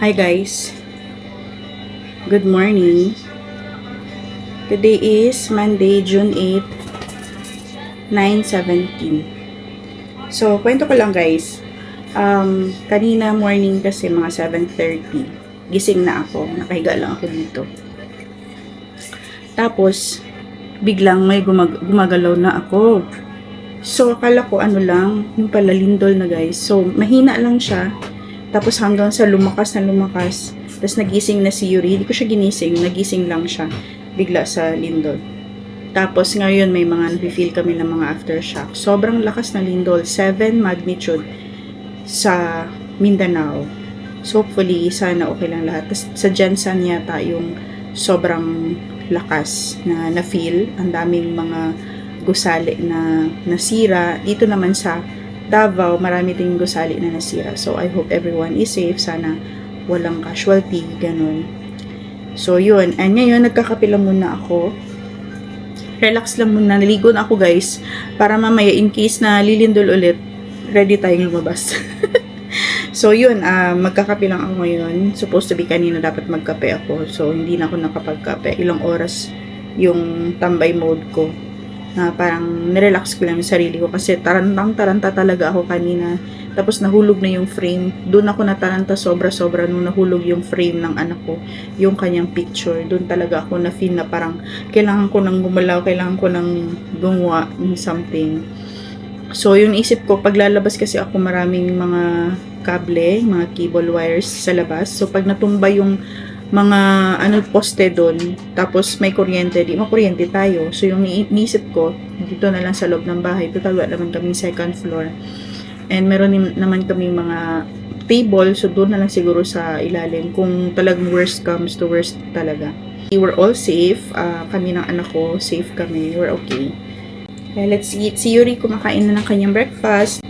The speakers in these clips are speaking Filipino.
Hi guys, good morning. Today is Monday, June 8, 9:17. So, kwento ko lang guys. Kanina morning kasi mga 7:30. Gising na ako, nakahiga lang ako dito. Tapos, biglang may gumagalaw na ako. So, akala ko ano lang, yung pala lindol na guys. So, mahina lang siya. Tapos hanggang sa lumakas na lumakas. Tapos nagising na si Yuri. Hindi ko siya ginising. Nagising lang siya. Bigla sa lindol. Tapos ngayon may mga nafe-feel kami ng mga aftershock. Sobrang lakas na lindol. 7 magnitude sa Mindanao. So hopefully sana okay lang lahat. Tapos sa Jensen yata yung sobrang lakas na na-feel. Ang daming mga gusali na nasira. Dito naman sa Davao, marami ding gusali na nasira. So, I hope everyone is safe. Sana walang casualty, ganun. So, yun. And ngayon, nagkakape lang muna ako. Relax lang muna. Naligo na ako, guys. Para mamaya, in case na lilindol ulit, ready tayong lumabas. So, yun. Magkakape lang ako ngayon. Supposed to be kanina dapat magkape ako. So, hindi na ako nakapagkape. Ilang oras yung tambay mode ko. Na parang nirelax ko lang yung sarili ko kasi taranta talaga ako kanina. Tapos nahulog na yung frame. Doon ako nataranta sobra-sobra nung nahulog yung frame ng anak ko. Yung kanyang picture. Doon talaga ako na-feel na parang kailangan ko nang gumalaw, kailangan ko nang gumawa ng something. So, yung isip ko, paglalabas kasi ako maraming mga kable, mga cable wires sa labas. So, pag natumba yung mga poste doon, tapos may kuryente, di makuryente tayo. So yung iniisip ko, dito na lang sa loob ng bahay, total wala naman kaming second floor. And meron naman kaming mga table, so doon na lang siguro sa ilalim kung talagang worst comes to worst talaga. We were all safe, kami ng anak ko, safe kami, we're okay. Okay, let's eat. Si Yuri kumakain na ng kanyang breakfast.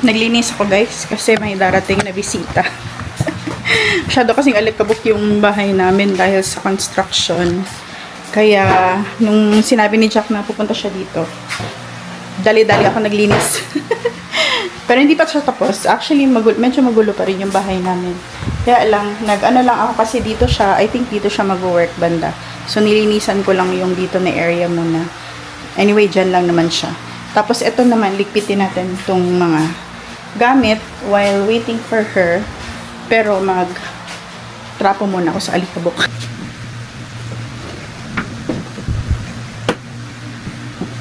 Naglinis ako guys kasi may darating na bisita. Masyado kasing alikabok yung bahay namin dahil sa construction. Kaya nung sinabi ni Jack na pupunta siya dito, dali-dali ako naglinis. Pero hindi pa siya tapos. Actually, medyo magulo pa rin yung bahay namin. Kaya lang, nag-ano lang ako kasi dito siya, I think dito siya mag-work banda. So, nilinisan ko lang yung dito na area muna. Anyway, dyan lang naman siya. Tapos, ito naman, ligpitin natin itong mga gamit while waiting for her. Pero trapo muna ako sa alikabok.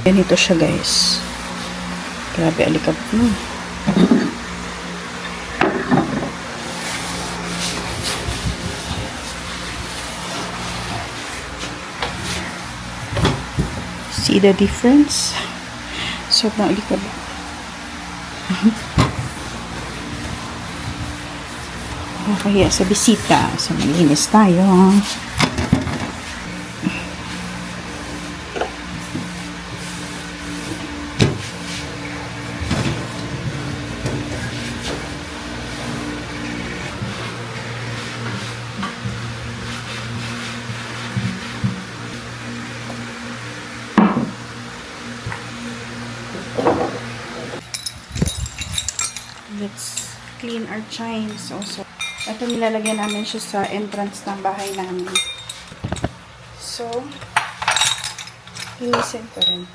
Ganito siya guys. Grabe alikabok mo. See the difference? Sobrang alikabok. Kaya sa bisita, so maglinis tayo. clean our chimes also. Ito nilalagyan namin siya sa entrance ng bahay namin. So, linisin ko rin.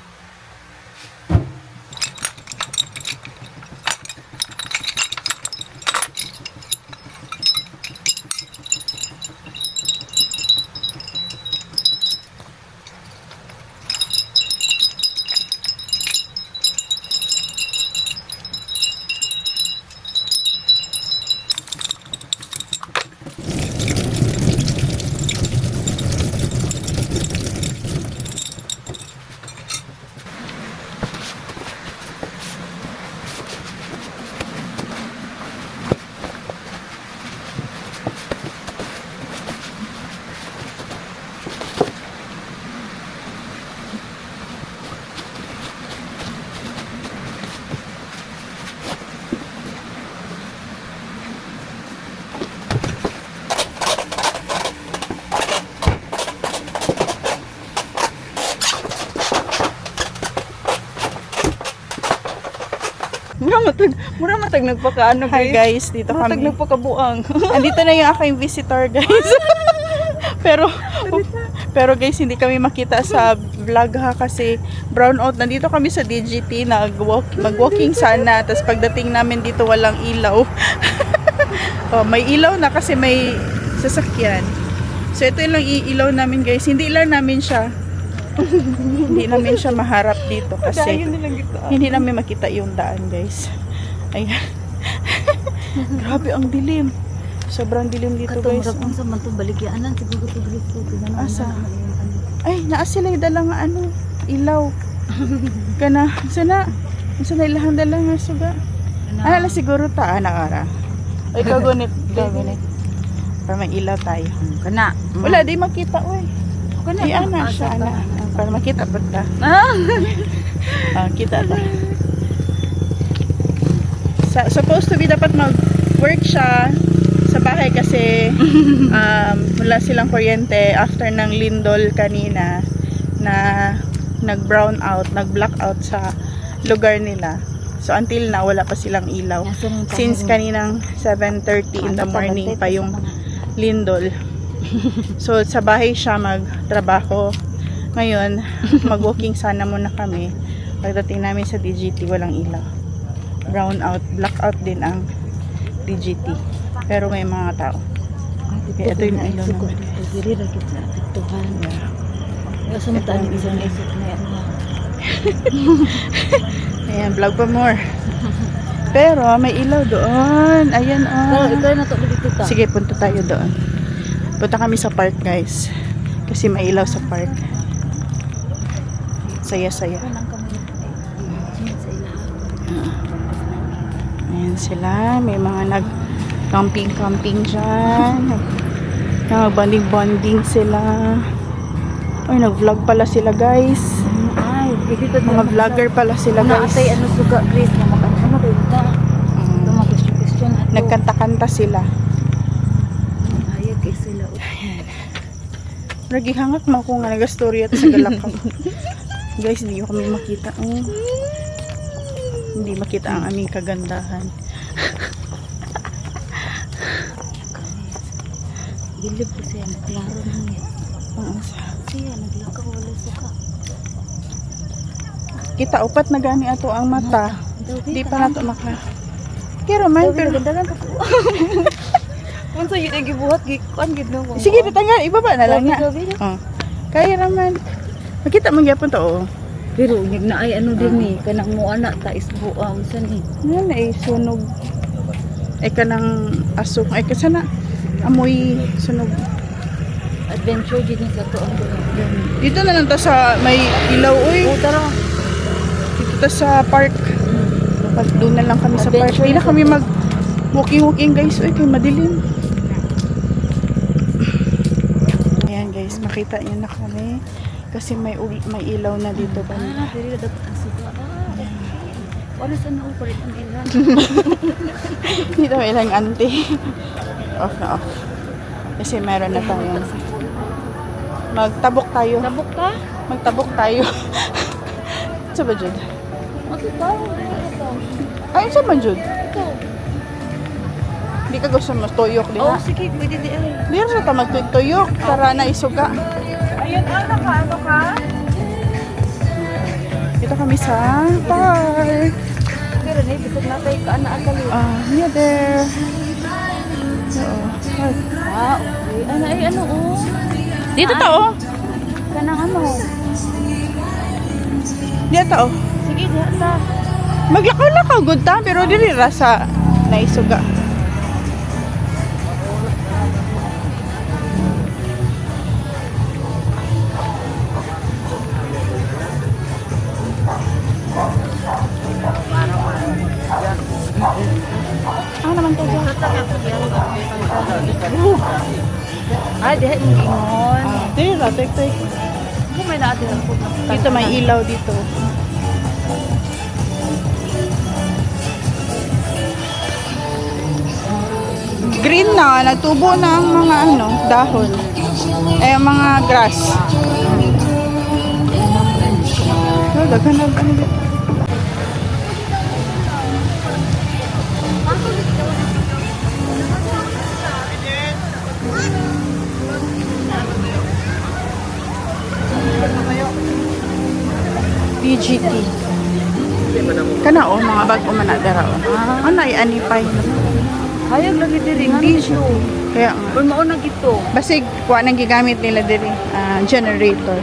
Mura matag nagpakaano Hi guys. guys, dito Matag kami. nagpakabuang. Andito na yung aking visitor guys. pero guys, hindi kami makita sa vlog ha kasi brown out. Nandito kami sa DGT, mag-walking sana. Tapos pagdating namin dito walang ilaw. Oh, may ilaw na kasi may sasakyan. So ito yung lang ilaw namin guys. Hindi lang namin siya. Hindi namin siya maharap dito kasi hindi namin makita yung daan guys. Ayan. Grabe ang dilim. Sobrang dilim dito guys. Katong sa man to baligyaanan siguro to dito. Asa? Ay, naa sila yung dalang ilaw. Kana, sana ilahang dalang nga suga. Ala siguro ta nakara. Ay kagunit. Para may ilaw tayo. Kana. Wala di makita oy. Kana. Ay ana siya ana. Para makita pa ta. Kita ta. Supposed to be dapat mag-work siya sa bahay kasi wala silang kuryente after ng lindol kanina na nag-brown out, nag-black out sa lugar nila. So until now wala pa silang ilaw. Since kaninang 7:30 in the morning pa yung lindol. So sa bahay siya magtrabaho. Ngayon, mag-walking sana muna kami. Pagdating namin sa DGT, walang ilaw. Brown out, black out din ang DGT. Pero may mga tao. Okay, ito yung ilaw naman. Diri ra kita tuhan. Asa mo tani isang isip na yan. Ayan, vlog pa more. Pero may ilaw doon. Ayan oh. Ikaw na to dito ta. Sige, punta tayo doon. Punta kami sa park guys. Kasi may ilaw sa park. Saya-saya. Ayan sila. May mga nag-camping-camping dyan. Nag-bonding-bonding sila. Ay, nag-vlog pala sila guys. Ay, Mga vlogger pala sila guys. Naatay ano suga Grace na makanta kayo ta. Question. Nagkanta-kanta sila. Ayag kay sila. Nagihangat mo ako nga nag-story at sa galakang. Guys, hindi ko kami makita. Oh. Hindi makita ang aming kagandahan. Gilib ko siya. Klaro na niya. Siya, naglakaw wala suka. Kita, upat na gani ato ang mata. Di pa nato maka. Kero man, pero... Gandagan ka po. Kung sa'yo na gibuhat, gikuan gid no. Sige, ditanggal. Ibaba na lang nga. Oh. Kaya raman. Makita mo gyapon to, oh. Pero yung na ay ano din ni kanang mo anak ta isbo san eh. Yan ay sunog. Ay kanang aso. Ay kasana. Amoy sunog. Adventure din sa to ang Dito na lang ta sa may ilaw, uy. O tara. Dito ta sa park. Doon na lang kami sa park. Hindi na kami mag walking guys. Uy, kay madilim. Ayan guys, makita niyo na kami. Kasi may ilaw na dito ba? Dili dapat ang suga. Wala sa noo pa rin ang ilan. Dito may ilang auntie. Off na off. Kasi meron na tayo. Magtabok tayo. Tabok ka? Magtabok tayo. Sa ba, Jud? Magtaw. Ay, sa ba, Jud? Hindi ka gusto mo tuyok, di Oh, ba? sige, pwede di ay. Di ra ta magtuyok para na isuga. Ayun, ano ka? Dito kami sa park. Pero na, bisag natay ka na akali. Yeah, there. Oo. Park. Ah, okay. Ano, ay, ano, oh. Dito ta, oh. Kanang ano. Dito ta, oh. Sige, diyan ta. Maglakaw-lakaw, good ta, pero dili ra sa naisuga. Ano naman to dyan? Ay, diyan mong ingon. Dili ra, tek-tek. Kung may natin ako. Dito may ilaw dito. Green na, nagtubo na ang mga ano, dahon. Eh, mga grass. Oh, daghan na ano dito. PGT. Kana o, mga bag o manadara o. Ano ay anipay na. Hayag lagi diri. Dito. Kaya nga. Kung mauna gito. Basig, kuha nang gigamit nila diri. Generator.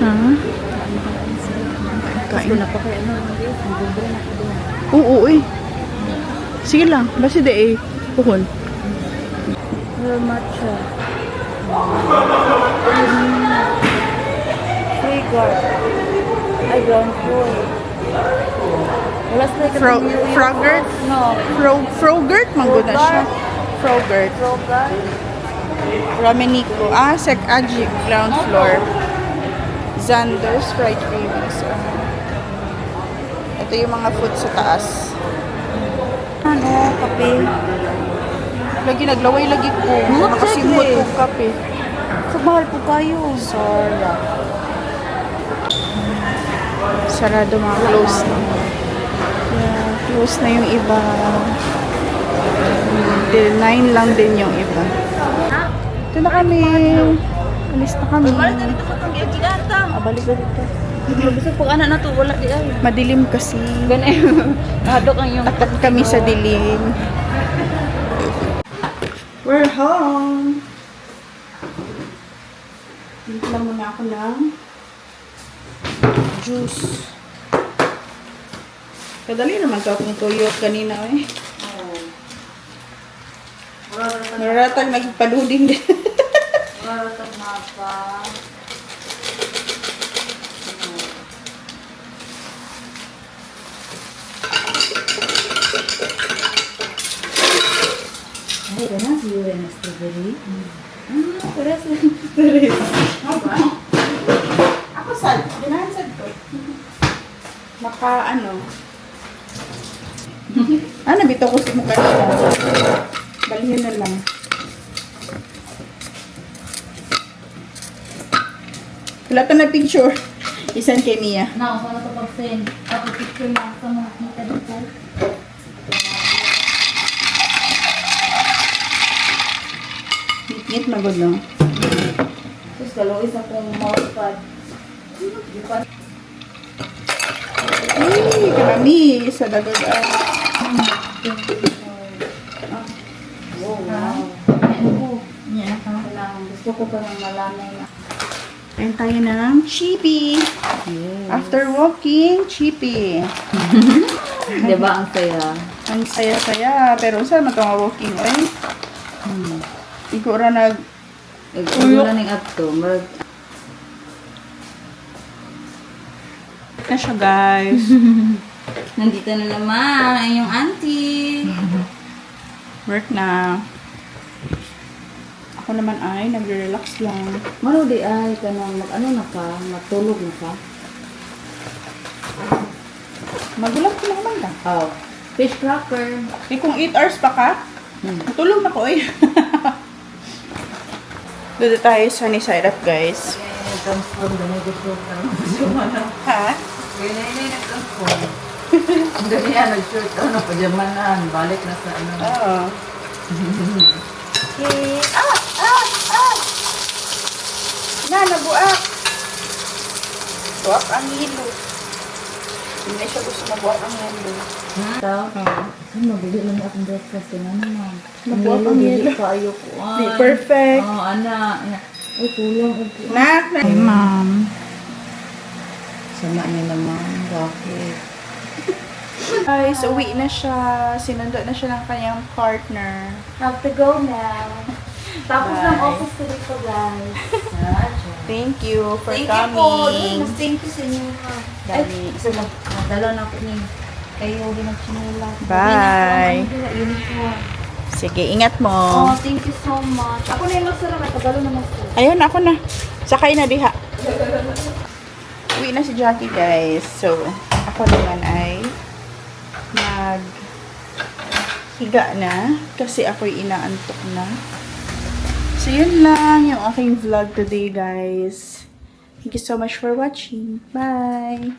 Ha? Kain. Na pa kayo ano. Nagubra na ko doon. Oo, eh. Sige lang. Basta de eh. Puhon. Real matcha. Free guard. Ay, ground floor. Wala sila ka Frogurt? No. Frogurt? Manggod na siya. Frogurt. Frogurt. Ramenico. Sec Ajik. Ground floor. Xander's Fried Cravings. Ito yung mga food sa taas. Ano, kape. Lagi naglaway lagi ko. What Nakasimot exactly? ko kape. So, mahal po kayo. Sarap. Sarado mga close na. Yeah, close na yung iba. 9 lang din yung iba. Ito na kami. Alis na kami. Balik na dito sa pag-iagigata. Balik na dito. Bisa pag anak na to, wala di ay. Madilim kasi. Ganun. Nakadok ang yung... Takot kami sa dilim. We're home. Timpla muna ako ng juice. Kadali naman ito akong tuyok kanina eh. Naratag nagpaluding din. Maratag na pa. Ay, ka na si Yuen na strawberry. Paras na. Ako sad, dinansad ko. Maka ano. Bitaw ko sa mukha nila. Balhin na lang. Wala ka na picture. Isan kay Mia. Na, ako na ito pag-send. Ako picture na sa mga kita dito. Ngit magod lang. Tapos galawis akong mousepad. Ay, karami sa dagagan. Wow. Yeah. Gusto ko pa ng malamay na. Kain tayo ng chippy. Yes. After walking, chippy. Diba ang saya? Ang saya-saya. Pero saan man ito nga walking, eh? Ikaw ra nag... Ulo na ng ato. na siya, guys. Nandito na naman ang iyong auntie. Work na. Ako naman ay nagre-relax lang. Maro di ay ka nang mag-ano na ka, matulog na ka. Magulat ko naman ka. Oh. Fish cracker. Eh, kung 8 hours pa ka, matulog na ko eh. Doon tayo sa sunny side up, guys. Transform na gusto ka. Ha? Transform. Hindi niya nag-shoot. Ano, pajamanan. Balik na sa ano. Oo. Okay. Ah! Nabuak. Buak ang hilo. Hindi na siya gusto mabuak ang hilo. Ito? Ano, mabili lang akong breakfast. Ano naman? Nabuak ang hilo. Kayo ko. Di perfect. Oo, anak. Ay, kulang. Nak. Ay, ma'am. Sama niya naman. Bakit? Guys, uwi na siya. Sinundo na siya ng kanyang partner. Have to go now. Tapos Bye. ng office ko dito, guys. Thank you for Thank you po. coming. Mas thank you sa inyo. Dali. Isa magdala na ako ni. Kayo, ginagsinula. Bye. Uniform. Sige, ingat mo. Oh, thank you so much. Ako na yung magsara. Katagalo naman po. Ayun, ako na. Sakay na diha. Uwi na si Jackie, guys. So, ako naman ay higa na kasi ako'y inaantok na. So, yun lang yung aking vlog today, guys. Thank you so much for watching. Bye!